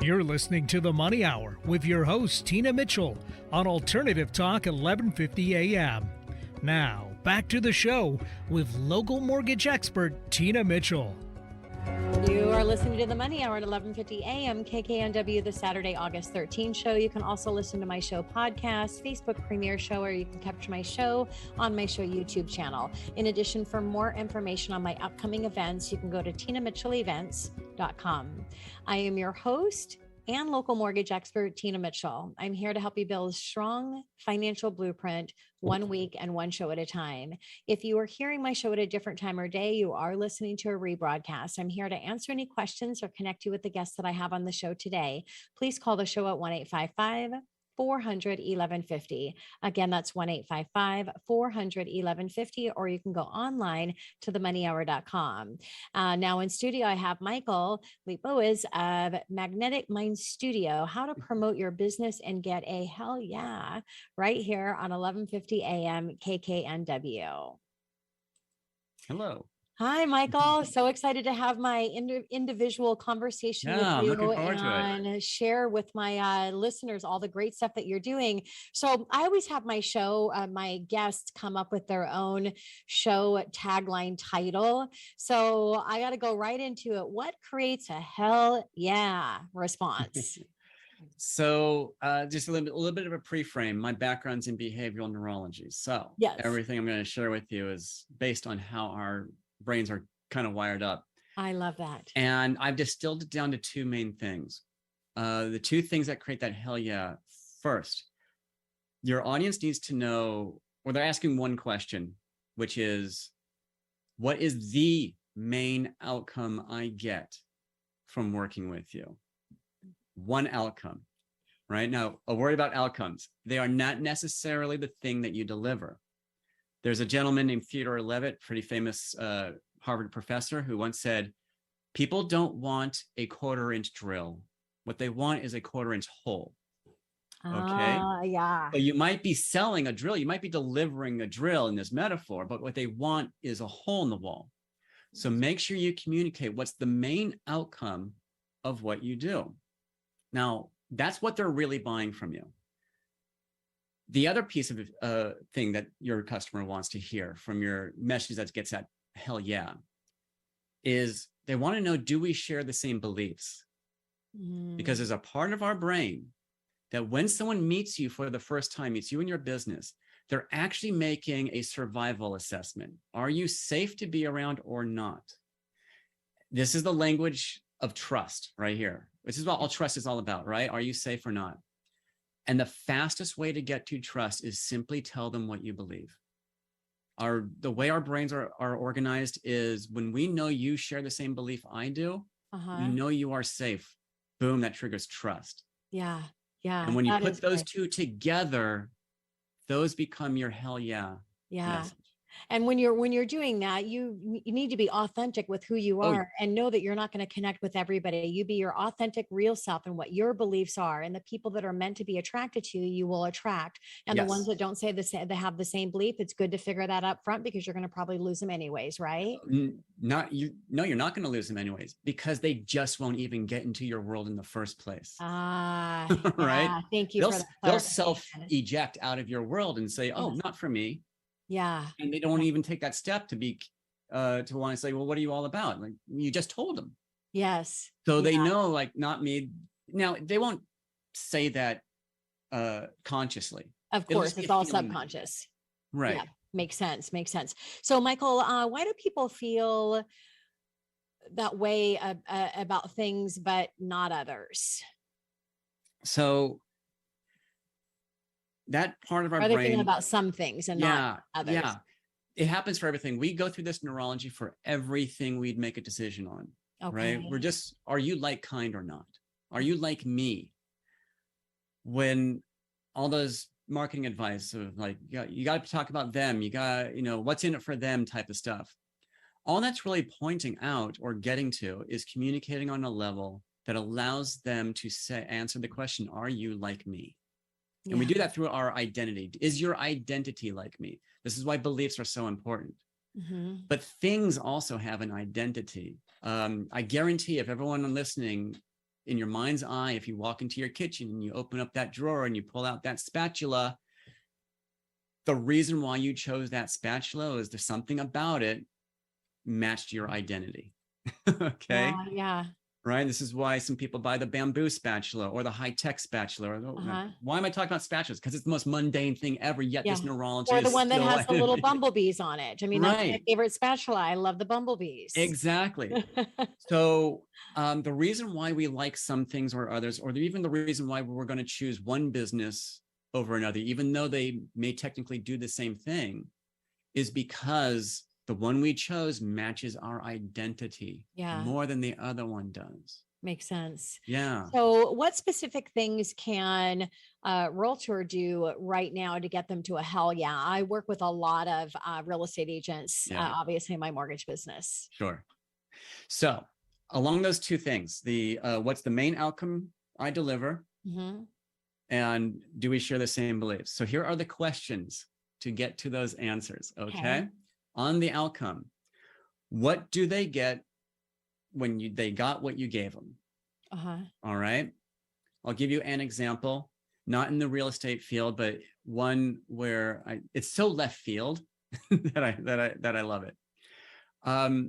You're listening to The Money Hour with your host, Tina Mitchell, on Alternative Talk 1150 AM. Now, back to the show with local mortgage expert, Tina Mitchell. You are listening to The Money Hour at 1150 AM, KKNW, the Saturday, August 13th show. You can also listen to my show podcast, Facebook premiere show, or you can capture my show on my show YouTube channel. In addition, for more information on my upcoming events, you can go to tinamitchellevents.com. I am your host and local mortgage expert, Tina Mitchell. I'm here to help you build a strong financial blueprint 1 week and one show at a time. If you are hearing my show at a different time or day, you are listening to a rebroadcast. I'm here to answer any questions or connect you with the guests that I have on the show today. Please call the show at 1-855-400-1150. Again, that's 1-855-400-1150, or you can go online to themoneyhour.com. Now in studio, I have Michael Liebowitz of Magnetic Mind Studio, how to promote your business and get a hell yeah right here on 1150 AM KKNW. Hello. Hi, Michael. So excited to have my individual conversation with you and share with my listeners all the great stuff that you're doing. So I always have my show, my guests come up with their own show tagline title. So I got to go right into it. What creates a hell yeah response? So just a little bit of a pre-frame. My background's in behavioral neurology. So yes, everything I'm going to share with you is based on how our brains are kind of wired up. I love that. And I've distilled it down to two main things. The two things that create that hell yeah. First, your audience needs to know, or they're asking one question, which is, what is the main outcome I get from working with you? One outcome, right? Now, a word about outcomes. They are not necessarily the thing that you deliver. There's a gentleman named Theodore Levitt, pretty famous Harvard professor, who once said, people don't want a 1/4-inch drill. What they want is a 1/4-inch hole. Okay. Yeah. So you might be selling a drill. You might be delivering a drill in this metaphor, but what they want is a hole in the wall. So make sure you communicate what's the main outcome of what you do. Now, that's what they're really buying from you. The other piece of thing that your customer wants to hear from your message that gets at hell yeah is they want to know, do we share the same beliefs? Because there's a part of our brain that when someone meets you for the first time, meets you in your business, they're actually making a survival assessment. Are you safe to be around or not? This is the language of trust right here. This is what all trust is all about, right? Are you safe or not? And the fastest way to get to trust is simply tell them what you believe. The way our brains are organized is when we know you share the same belief I do, we know you are safe. Boom, that triggers trust. Yeah. Yeah. And when you put those two together, those become your hell yeah. Yeah. message. And when you're doing that, you need to be authentic with who you are and know that you're not going to connect with everybody. You be your authentic, real self and what your beliefs are. And the people that are meant to be attracted to you, you will attract. And the ones that don't say the same, they have the same belief. It's good to figure that up front because you're going to probably lose them anyways, right? You're not going to lose them anyways because they just won't even get into your world in the first place. Right. Yeah, thank you. They'll self-eject out of your world and say, oh, not for me. Yeah. And they don't even take that step to want to say, well, what are you all about? Like you just told them. Yes. So they know, like, not me. Now they won't say that consciously. Of course, it's all subconscious. Right. Yeah. Makes sense. So Michael, why do people feel that way about things, but not others? So that part of our brain, thinking about some things and not others. Yeah, it happens for everything. We go through this neurology for everything we'd make a decision on. Okay. Right? Are you like kind or not? Are you like me? When all those marketing advice of like, you got to talk about them, you got, what's in it for them type of stuff. All that's really pointing out or getting to is communicating on a level that allows them to answer the question, are you like me? And we do that through our identity. Is your identity like me? This is why beliefs are so important. But things also have an identity. I guarantee if everyone listening in your mind's eye, if you walk into your kitchen and you open up that drawer and you pull out that spatula, the reason why you chose that spatula is there's something about it matched your identity. Okay. Yeah. Right. This is why some people buy the bamboo spatula or the high-tech spatula. Or why am I talking about spatulas? Because it's the most mundane thing ever. Yet this neurologist or the one that still has the little bumblebees on it. I mean, that's my favorite spatula. I love the bumblebees. Exactly. So the reason why we like some things or others, or even the reason why we're going to choose one business over another, even though they may technically do the same thing, is because the one we chose matches our identity more than the other one does. Makes sense. Yeah. So what specific things can a realtor do right now to get them to a hell yeah? I work with a lot of real estate agents, obviously in my mortgage business. Sure. So along those two things, the what's the main outcome I deliver? Mm-hmm. And do we share the same beliefs? So here are the questions to get to those answers. Okay. On the outcome, what do they get when they got what you gave them? All right. I'll give you an example, not in the real estate field, but one where it's so left field that I love it. I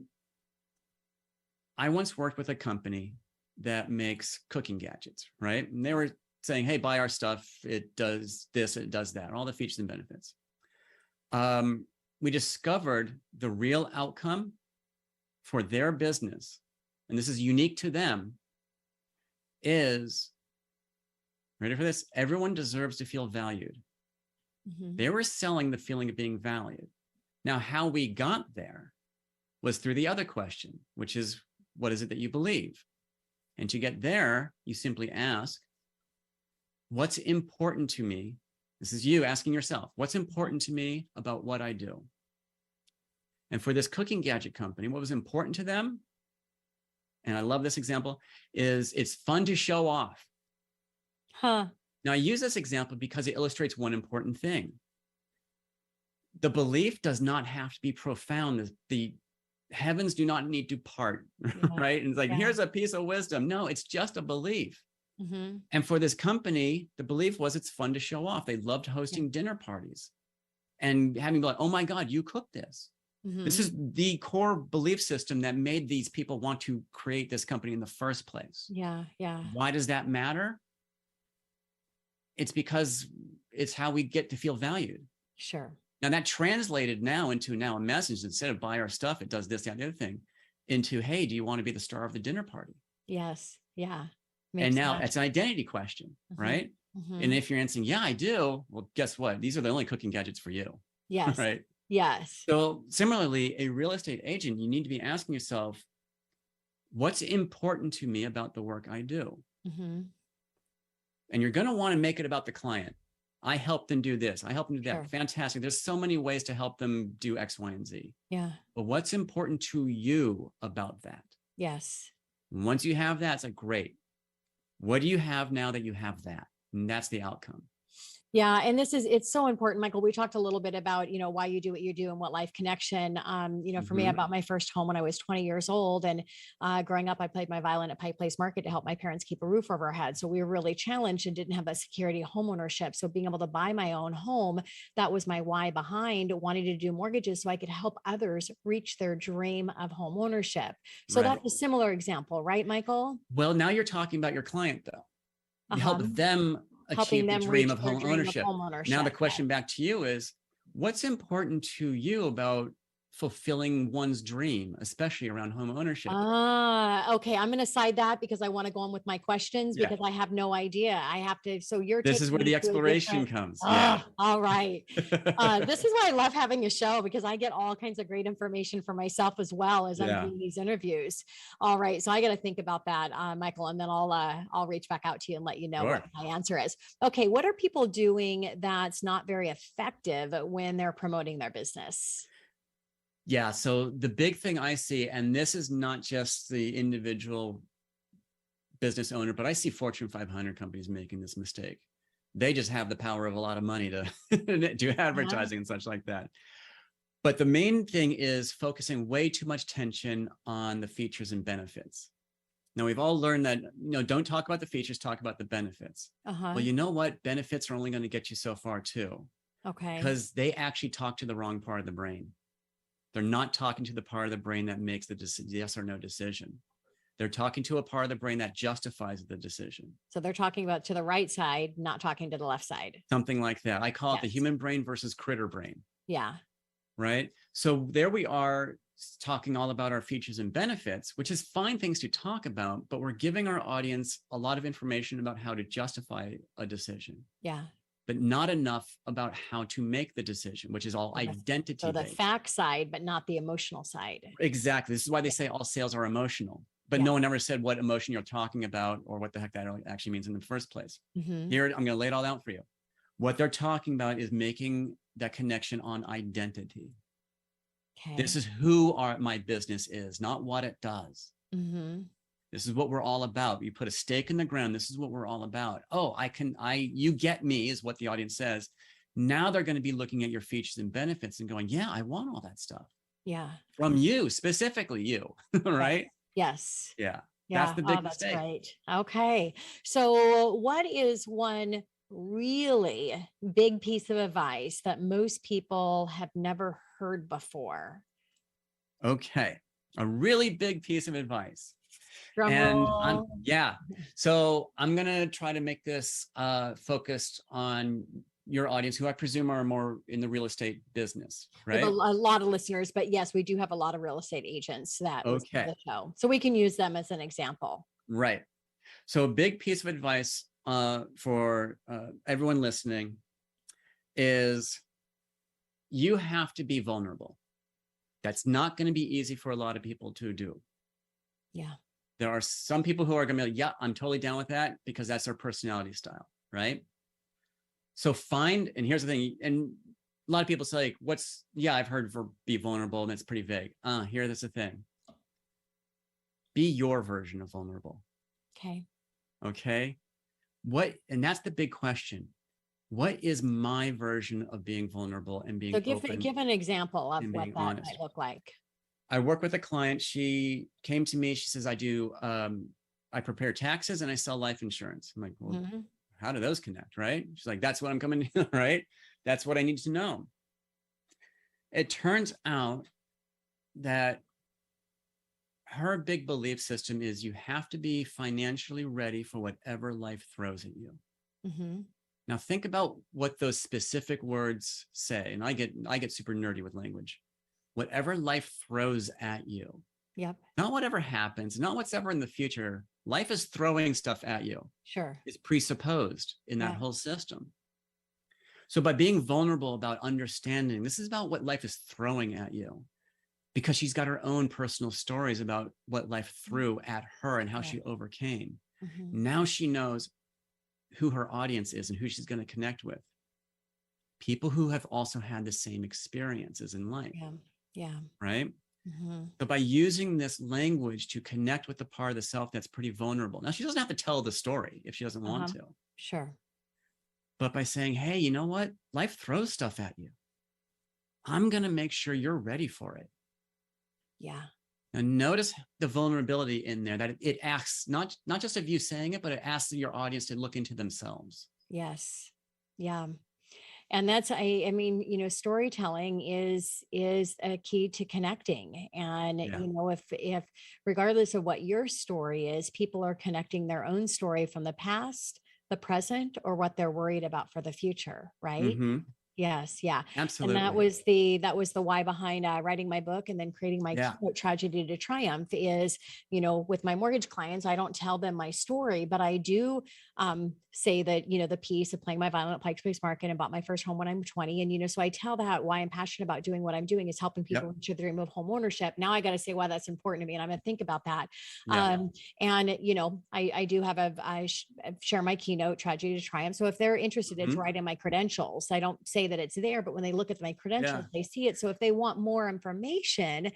once worked with a company that makes cooking gadgets, right? And they were saying, hey, buy our stuff. It does this, it does that, all the features and benefits. We discovered the real outcome for their business, and this is unique to them, is, ready for this? Everyone deserves to feel valued. Mm-hmm. They were selling the feeling of being valued. Now, how we got there was through the other question, which is, what is it that you believe? And to get there, you simply ask, what's important to me? This is you asking yourself, what's important to me about what I do? And for this cooking gadget company, what was important to them, and I love this example, is it's fun to show off. Now, I use this example because it illustrates one important thing. The belief does not have to be profound. The heavens do not need to part, right? And it's like, here's a piece of wisdom. No, it's just a belief. Mm-hmm. And for this company, the belief was it's fun to show off. They loved hosting dinner parties and having like, oh my God, you cooked this. Mm-hmm. This is the core belief system that made these people want to create this company in the first place. Yeah. Why does that matter? It's because it's how we get to feel valued. Sure. Now that translated now into a message, instead of buy our stuff, it does this, that, the other thing, into, hey, do you want to be the star of the dinner party? Yes. Yeah. And now it's an identity question, right? Mm-hmm. And if you're answering, yeah, I do. Well, guess what? These are the only cooking gadgets for you. Yes. Right. Yes. So similarly, a real estate agent, you need to be asking yourself, what's important to me about the work I do? Mm-hmm. And you're going to want to make it about the client. I help them do this. I help them do that. Sure. Fantastic. There's so many ways to help them do X, Y, and Z. Yeah. But what's important to you about that? Yes. Once you have that, it's like, great. What do you have now that you have that? And that's the outcome. Yeah. And it's so important, Michael. We talked a little bit about, why you do what you do and what life connection, for me, I bought my first home when I was 20 years old. And growing up, I played my violin at Pike Place Market to help my parents keep a roof over our head. So we were really challenged and didn't have that security of home ownership. So being able to buy my own home, that was my why behind wanting to do mortgages so I could help others reach their dream of home ownership. So that's a similar example, right, Michael? Well, now you're talking about your client, though. You help them achieve the dream of home ownership. Now the question back to you is, what's important to you about fulfilling one's dream, especially around home ownership? Okay. I'm going to side that because I want to go on with my questions because I have no idea. I have to. So this is where the exploration comes. All right. This is why I love having a show because I get all kinds of great information for myself as well as I'm doing these interviews. All right. So I got to think about that, Michael, and then I'll reach back out to you and let you know what my answer is. Okay. What are people doing that's not very effective when they're promoting their business? Yeah. So the big thing I see, and this is not just the individual business owner, but I see Fortune 500 companies making this mistake. They just have the power of a lot of money to do advertising and such like that. But the main thing is focusing way too much attention on the features and benefits. Now we've all learned that, don't talk about the features, talk about the benefits. Uh-huh. Well, you know what? Benefits are only going to get you so far too, Okay. because they actually talk to the wrong part of the brain. They're not talking to the part of the brain that makes the yes or no decision. They're talking to a part of the brain that justifies the decision. So they're talking about to the right side, not talking to the left side. Something like that. I call it the Yes. human brain versus critter brain. Yeah. Right. So there we are talking all about our features and benefits, which is fine things to talk about, but we're giving our audience a lot of information about how to justify a decision. Yeah. But not enough about how to make the decision, which is all identity. So the fact side, but not the emotional side. Exactly. This is why they say all sales are emotional, but no one ever said what emotion you're talking about or what the heck that actually means in the first place. Here, I'm going to lay it all out for you. What they're talking about is making that connection on identity. Okay. This is who my business is, not what it does. This is what we're all about. You put a stake in the ground. This is what we're all about. Oh, you get me is what the audience says. Now they're going to be looking at your features and benefits and going, yeah, I want all that stuff. Yeah. From you, specifically you, right? Yes. Yeah. That's the big mistake. That's right. Okay. So what is one really big piece of advice that most people have never heard before? Okay. A really big piece of advice. And so I'm going to try to make this focused on your audience, who I presume are more in the real estate business, right? We have a lot of listeners, but yes, we do have a lot of real estate agents that listen to the show. So we can use them as an example. Right. So a big piece of advice for everyone listening is you have to be vulnerable. That's not going to be easy for a lot of people to do. Yeah. There are some people who are going to be like, yeah, I'm totally down with that because that's their personality style, right? So and here's the thing, and a lot of people say, like, I've heard for be vulnerable, and it's pretty vague. Here's the thing. Be your version of vulnerable. Okay. Okay. And that's the big question. What is my version of being vulnerable and being open? So give an example of what that might look like. I work with a client. She came to me. She says, I prepare taxes and I sell life insurance. I'm like, well, how do those connect? Right. She's like, that's what I'm coming to, right? That's what I need to know. It turns out that her big belief system is you have to be financially ready for whatever life throws at you. Now think about what those specific words say. And I get super nerdy with language. Whatever life throws at you. Yep. Not whatever happens, not what's ever in the future. Life is throwing stuff at you. Sure. It's presupposed in that whole system. So by being vulnerable about understanding, this is about what life is throwing at you, because she's got her own personal stories about what life threw at her and how she overcame. Now she knows who her audience is and who she's going to connect with. People who have also had the same experiences in life. Yeah. Right. So by using this language to connect with the part of the self that's pretty vulnerable. Now she doesn't have to tell the story if she doesn't want to. Sure. But by saying, hey, you know what? Life throws stuff at you. I'm going to make sure you're ready for it. Yeah. Now notice the vulnerability in there, that it asks not just of you saying it, but it asks your audience to look into themselves. Yes. Yeah. And that's, I mean, storytelling is a key to connecting. And, if regardless of what your story is, people are connecting their own story from the past, the present, or what they're worried about for the future. Right. Yes. Yeah. Absolutely. And that was the why behind writing my book and then creating my keynote, Tragedy to Triumph, is, with my mortgage clients, I don't tell them my story, but I do say that, the piece of playing my violin at Pike's Place Market and bought my first home when I'm 20. And, so I tell that why I'm passionate about doing what I'm doing is helping people reach their dream of home ownership. Now I got to say why that's important to me. And I'm going to think about that. And, I do have I share my keynote, Tragedy to Triumph. So if they're interested, it's right in my credentials. I don't say that it's there, but when they look at my credentials, they see it. So if they want more information,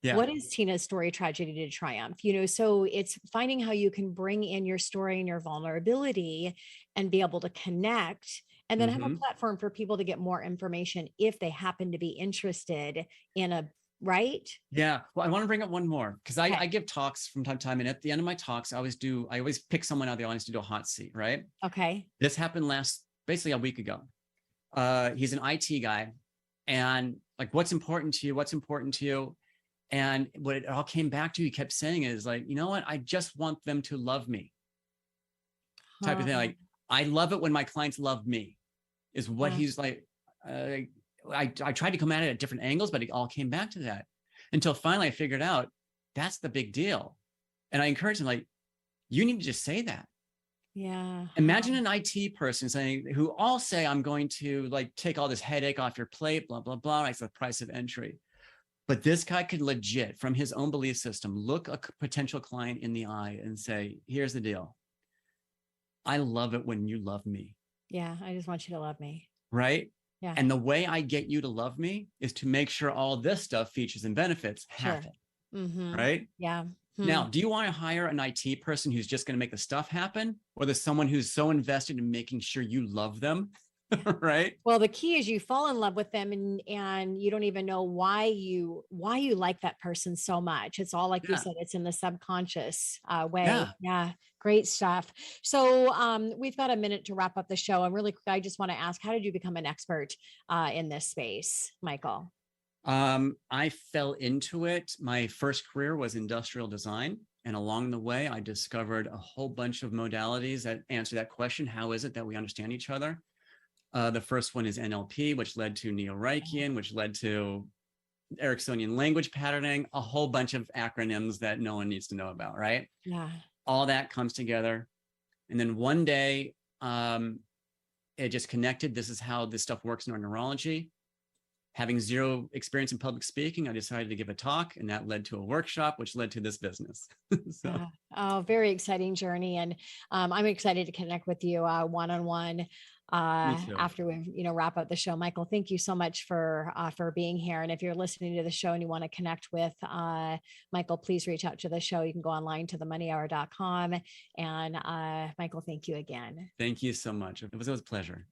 what is Tina's story, Tragedy to Triumph? So it's finding how you can bring in your story and your vulnerability and be able to connect, and then have a platform for people to get more information if they happen to be interested in a right? Yeah. Well, I want to bring up one more because Okay. I give talks from time to time. And at the end of my talks, I always pick someone out of the audience to do a hot seat, right? Okay. This happened basically a week ago. He's an IT guy. And like, what's important to you? What's important to you? And what it all came back to, he kept saying is like, you know what? I just want them to love me type of thing. Like, I love it when my clients love me is what he's like. I tried to come at it at different angles, but it all came back to that until finally I figured out that's the big deal. And I encouraged him, like, you need to just say that. Yeah. Imagine an IT person saying, who all say, I'm going to like take all this headache off your plate, blah, blah, blah. It's the price of entry. But this guy could legit, from his own belief system, look a potential client in the eye and say, here's the deal. I love it when you love me. Yeah. I just want you to love me. Right? Yeah. And the way I get you to love me is to make sure all this stuff, features and benefits, happen. Mm-hmm. Right? Yeah. Now, do you want to hire an IT person who's just going to make the stuff happen? Or there's someone who's so invested in making sure you love them? Right? Well, the key is you fall in love with them and you don't even know why you like that person so much. It's all like you said, it's in the subconscious way. Yeah. Great stuff. So we've got a minute to wrap up the show. And really quick, I just want to ask, how did you become an expert in this space, Michael? I fell into it. My first career was industrial design. And along the way, I discovered a whole bunch of modalities that answer that question. How is it that we understand each other? The first one is NLP, which led to Neo-Reichian, which led to Ericksonian language patterning, a whole bunch of acronyms that no one needs to know about, right? Yeah. All that comes together. And then one day, it just connected. This is how this stuff works in our neurology. Having zero experience in public speaking, I decided to give a talk, and that led to a workshop, which led to this business. So. Oh, very exciting journey. And I'm excited to connect with you one-on-one after we wrap up the show. Michael, thank you so much for being here. And if you're listening to the show and you want to connect with Michael, please reach out to the show. You can go online to themoneyhour.com. And Michael, thank you again. Thank you so much. It was a pleasure.